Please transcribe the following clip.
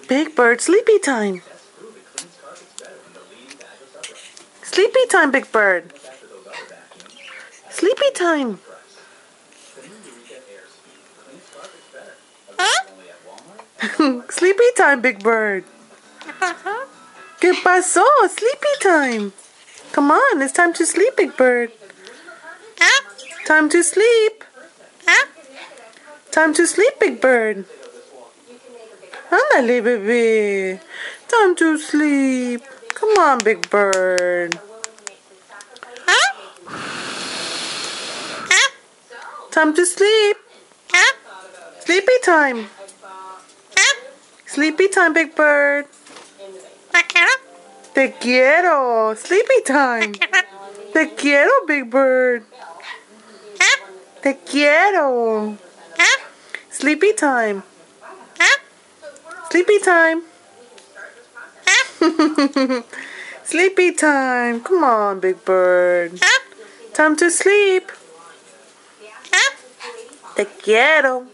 Big Bird, sleepy time. Sleepy time, Big Bird. Sleepy time. Sleepy time, Big Bird. ¿Qué pasó? Sleepy time. Come on, it's time to sleep, Big Bird. Time to sleep. Time to sleep, Big Bird. Ándale, bebé. Time to sleep. Come on, Big Bird. Time to sleep. Sleepy time. Sleepy time, Big Bird. Te quiero. Sleepy time. Te quiero, Big Bird. Te quiero. Sleepy time. Sleepy time. Sleepy time. Come on, Big Bird. Time to sleep. Te quiero.